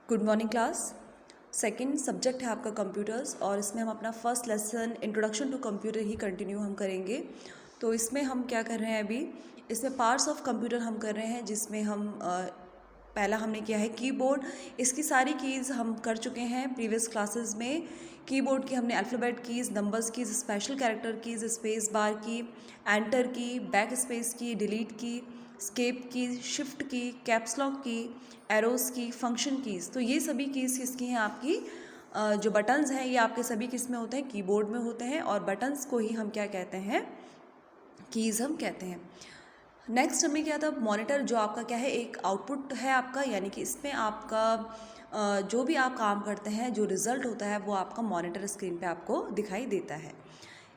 Good morning class. Second subject है आपका computers और इसमें हम अपना first lesson introduction to computer ही कंटिन्यू हम करेंगे। तो इसमें हम क्या कर रहे हैं अभी, इसमें पार्ट्स ऑफ कंप्यूटर हम कर रहे हैं, जिसमें हम पहला हमने किया है कीबोर्ड। इसकी सारी कीज़ हम कर चुके हैं प्रीवियस क्लासेस में। कीबोर्ड की हमने alphabet keys, numbers keys, special character keys, space bar की, एंटर की, बैक स्पेस की, डिलीट की, स्केप की, शिफ्ट की, कैप्स लॉक की, एरोस की, फंक्शन कीज़। तो ये सभी कीज़ किसकी हैं आपकी, जो बटन्स हैं ये आपके सभी किस में होते हैं, कीबोर्ड में होते हैं। और बटन्स को ही हम क्या कहते हैं, कीज़ हम कहते हैं। नेक्स्ट हमें क्या था, मॉनिटर, जो आपका क्या है, एक आउटपुट है आपका, यानी कि इसमें आपका जो भी आप काम करते हैं, जो रिज़ल्ट होता है वो आपका मॉनिटर स्क्रीन पे आपको दिखाई देता है।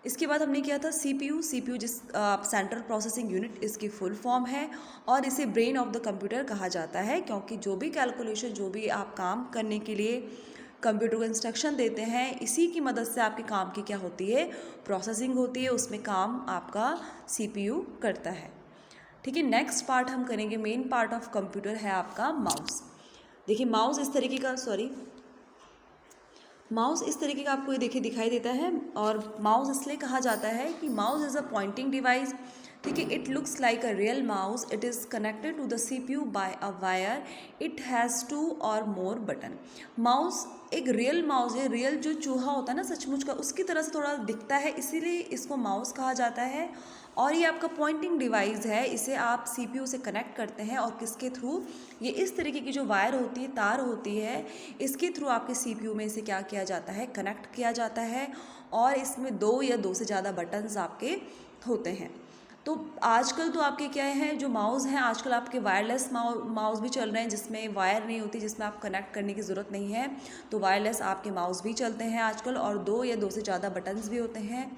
इसके बाद हमने किया था सीपीयू जिस सेंट्रल प्रोसेसिंग यूनिट इसकी फुल फॉर्म है और इसे ब्रेन ऑफ द कंप्यूटर कहा जाता है, क्योंकि जो भी कैलकुलेशन, जो भी आप काम करने के लिए कंप्यूटर को इंस्ट्रक्शन देते हैं, इसी की मदद से आपके काम की क्या होती है, प्रोसेसिंग होती है, उसमें काम आपका सीपीयू करता है। ठीक है, नेक्स्ट पार्ट हम करेंगे, मेन पार्ट ऑफ कंप्यूटर है आपका माउस। देखिए माउस इस तरीके का, माउस इस तरीके का आपको ये देखिए दिखाई देता है। और माउस इसलिए कहा जाता है कि mouse is a pointing device. ठीक है, it looks like a real mouse, it is connected to the CPU by a wire, it has 2 और मोर बटन। माउस एक रियल माउस है, रियल जो चूहा होता है ना सचमुच का, उसकी तरह से थोड़ा दिखता है, इसीलिए इसको माउस कहा जाता है। और ये आपका पॉइंटिंग डिवाइस है, इसे आप सीपीयू से कनेक्ट करते हैं और किसके थ्रू, ये इस तरीके की जो वायर होती है, तार होती है, इसके थ्रू आपके सीपीयू में इसे क्या किया जाता है, कनेक्ट किया जाता है। और इसमें 2 या 2 से ज़्यादा बटन्स आपके होते हैं। तो आजकल तो आपके क्या हैं, जो माउस हैं आजकल आपके वायरलेस माउस भी चल रहे हैं, जिसमें वायर नहीं होती, जिसमें आप कनेक्ट करने की ज़रूरत नहीं है। तो वायरलेस आपके माउस भी चलते हैं आजकल, और 2 या 2 से ज़्यादा बटन्स भी होते हैं।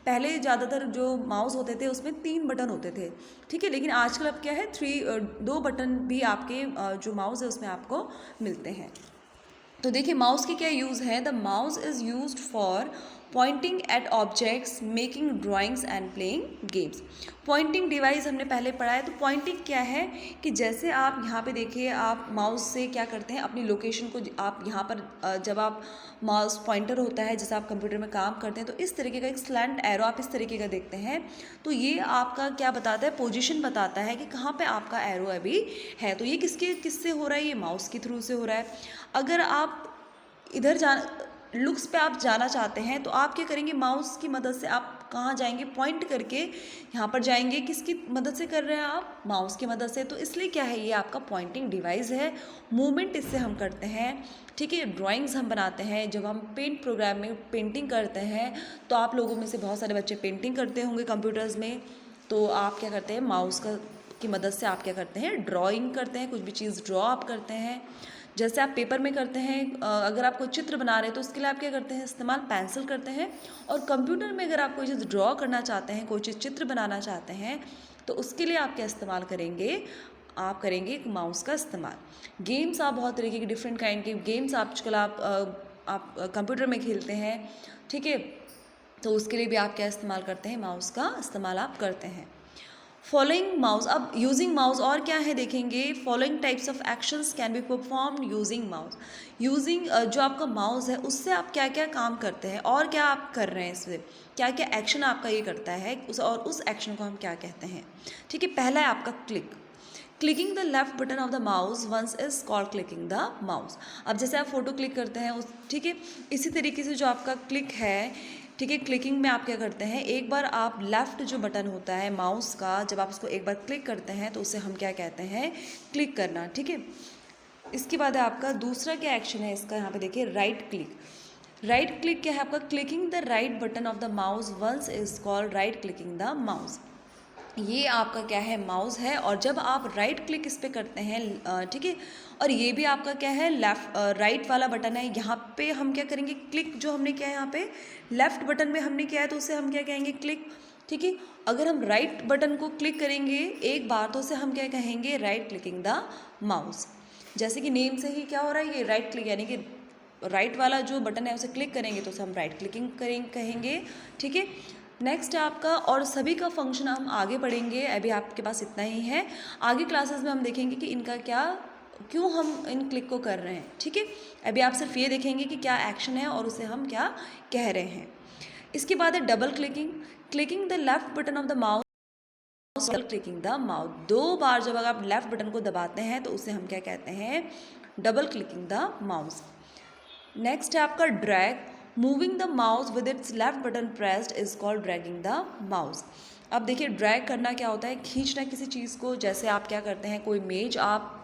पहले ज़्यादातर जो माउस होते थे उसमें 3 बटन होते थे, ठीक है, लेकिन आजकल अब क्या है, 2 बटन भी आपके जो माउस है उसमें आपको मिलते हैं। तो देखिए माउस की क्या यूज़ है, the mouse is used for pointing eight objects, making drawings and playing games. Pointing device हमने पहले पढ़ा है। तो पॉइंटिंग क्या है कि जैसे आप यहाँ पे देखिए, आप माउस से क्या करते हैं, अपनी लोकेशन को आप यहाँ पर जब आप माउस पॉइंटर होता है, जैसे आप कंप्यूटर में काम करते हैं, तो इस तरीके का एक स्लैंट एरो आप इस तरीके का देखते हैं। तो ये आपका क्या बताता है, पोजीशन बताता है कि कहाँ पे आपका एरो अभी है। तो ये किससे हो रहा है, ये माउस के थ्रू से हो रहा है। अगर आप इधर लुक्स पे आप जाना चाहते हैं तो आप क्या करेंगे, माउस की मदद से आप कहाँ जाएंगे, पॉइंट करके यहाँ पर जाएंगे। किसकी मदद से कर रहे हैं आप, माउस की मदद से। तो इसलिए क्या है, ये आपका पॉइंटिंग डिवाइस है, मूवमेंट इससे हम करते हैं। ठीक है, ड्राइंग्स हम बनाते हैं, जब हम पेंट प्रोग्राम में पेंटिंग करते हैं, तो आप लोगों में से बहुत सारे बच्चे पेंटिंग करते होंगे कंप्यूटर्स में। तो आप क्या करते हैं, माउस की मदद से आप क्या करते हैं, ड्राइंग करते हैं, कुछ भी चीज़ ड्रॉ आप करते हैं। जैसे आप पेपर में करते हैं, अगर आप कोई चित्र बना रहे हैं तो उसके लिए आप क्या करते हैं, इस्तेमाल पेंसिल करते हैं। और कंप्यूटर में अगर आप कोई चीज़ ड्रॉ करना चाहते हैं, कोई चीज़ चित्र बनाना चाहते हैं, तो उसके लिए आप क्या इस्तेमाल करेंगे, आप करेंगे एक माउस का इस्तेमाल। गेम्स आप बहुत तरीके के डिफरेंट काइंड के गेम्स आजकल आप कंप्यूटर में खेलते हैं, ठीक है। तो उसके लिए भी आप क्या इस्तेमाल करते हैं, माउस का इस्तेमाल आप करते हैं। फॉलोइंग माउस, अब यूजिंग माउस और क्या है देखेंगे, following types of actions can be performed using mouse. Using जो आपका माउस है उससे आप क्या क्या काम करते हैं और क्या आप कर रहे हैं, इससे क्या क्या एक्शन आपका ये करता है, उस एक्शन को हम क्या कहते हैं। ठीक है, पहला है आपका click. Clicking the left button of the mouse once is called clicking the mouse. अब जैसे आप फोटो क्लिक करते हैं ठीक है, इसी तरीके से जो आपका क्लिक है, ठीक है, क्लिकिंग में आप क्या करते हैं, एक बार आप लेफ़्ट जो बटन होता है माउस का, जब आप उसको एक बार क्लिक करते हैं तो उसे हम क्या कहते हैं, क्लिक करना। ठीक है, इसके बाद है आपका दूसरा क्या एक्शन है इसका, यहाँ पे देखिए राइट क्लिक। राइट क्लिक क्या है आपका, clicking the right button of the mouse once is called right clicking the mouse. ये आपका क्या है, माउस है, और जब आप राइट क्लिक इस पर करते हैं, ठीक है, और ये भी आपका क्या है, राइट वाला बटन है। यहाँ पे हम क्या करेंगे, क्लिक जो हमने किया है यहाँ पे लेफ्ट बटन में हमने किया है, तो उसे हम क्या कहेंगे, क्लिक। ठीक है, अगर हम राइट बटन को क्लिक करेंगे एक बार तो उसे हम क्या कहेंगे, राइट क्लिकिंग द माउस। जैसे कि नेम से ही क्या हो रहा है, ये राइट क्लिक, यानी कि राइट वाला जो बटन है उसे क्लिक करेंगे तो उसे हम राइट क्लिकिंग कहेंगे। ठीक है, नेक्स्ट आपका, और सभी का फंक्शन हम आगे पढ़ेंगे, अभी आपके पास इतना ही है। आगे क्लासेस में हम देखेंगे कि इनका क्या क्यों हम इन क्लिक को कर रहे हैं, ठीक है। अभी आप सिर्फ ये देखेंगे कि क्या एक्शन है और उसे हम क्या कह रहे हैं। इसके बाद है double clicking. Clicking the left button of the mouse, double clicking the mouse. 2 बार जब आप लेफ्ट बटन को दबाते हैं तो उसे हम क्या कहते हैं, double clicking the mouse. Next है आपका drag. Moving the mouse with its left button pressed is called dragging the mouse. अब देखिए ड्रैग करना क्या होता है, खींचना किसी चीज़ को। जैसे आप क्या करते हैं, कोई मेज आप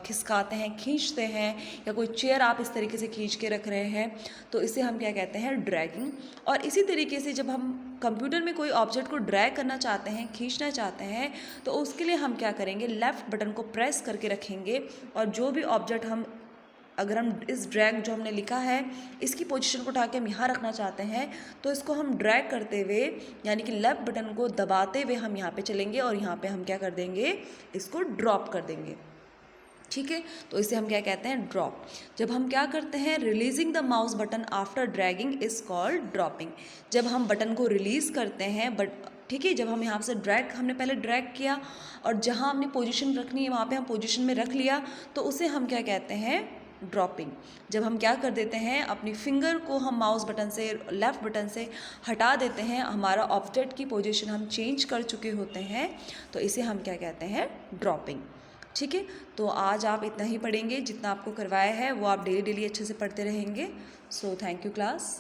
खिसकाते हैं, खींचते हैं, या कोई चेयर आप इस तरीके से खींच के रख रहे हैं, तो इसे हम क्या कहते हैं, ड्रैगिंग। और इसी तरीके से जब हम कंप्यूटर में कोई ऑब्जेक्ट को ड्रैग करना चाहते हैं, खींचना चाहते हैं, तो उसके लिए हम क्या करेंगे, लेफ़्ट बटन को प्रेस करके रखेंगे और जो भी ऑब्जेक्ट हम, अगर हम इस ड्रैग जो हमने लिखा है इसकी पोजीशन को उठा के हम यहाँ रखना चाहते हैं, तो इसको हम ड्रैग करते हुए यानी कि लेफ़्ट बटन को दबाते हुए हम यहाँ पे चलेंगे और यहाँ पे हम क्या कर देंगे, इसको ड्रॉप कर देंगे, ठीक है। तो इसे हम क्या कहते हैं, ड्रॉप। जब हम क्या करते हैं, releasing the mouse button after dragging is called dropping. जब हम बटन को रिलीज़ करते हैं, ठीक है, जब हम यहाँ से ड्रैग, हमने पहले ड्रैग किया और जहाँ हमने पोजीशन रखनी है वहाँ पे हम पोजीशन में रख लिया, तो उसे हम क्या कहते हैं, ड्रॉपिंग। जब हम क्या कर देते हैं, अपनी फिंगर को हम माउस बटन से, लेफ़्ट बटन से हटा देते हैं, हमारा ऑब्जेक्ट की पोजीशन हम चेंज कर चुके होते हैं, तो इसे हम क्या कहते हैं, ड्रॉपिंग, ठीक है। तो आज आप इतना ही पढ़ेंगे, जितना आपको करवाया है वो आप डेली डेली अच्छे से पढ़ते रहेंगे। So thank you class.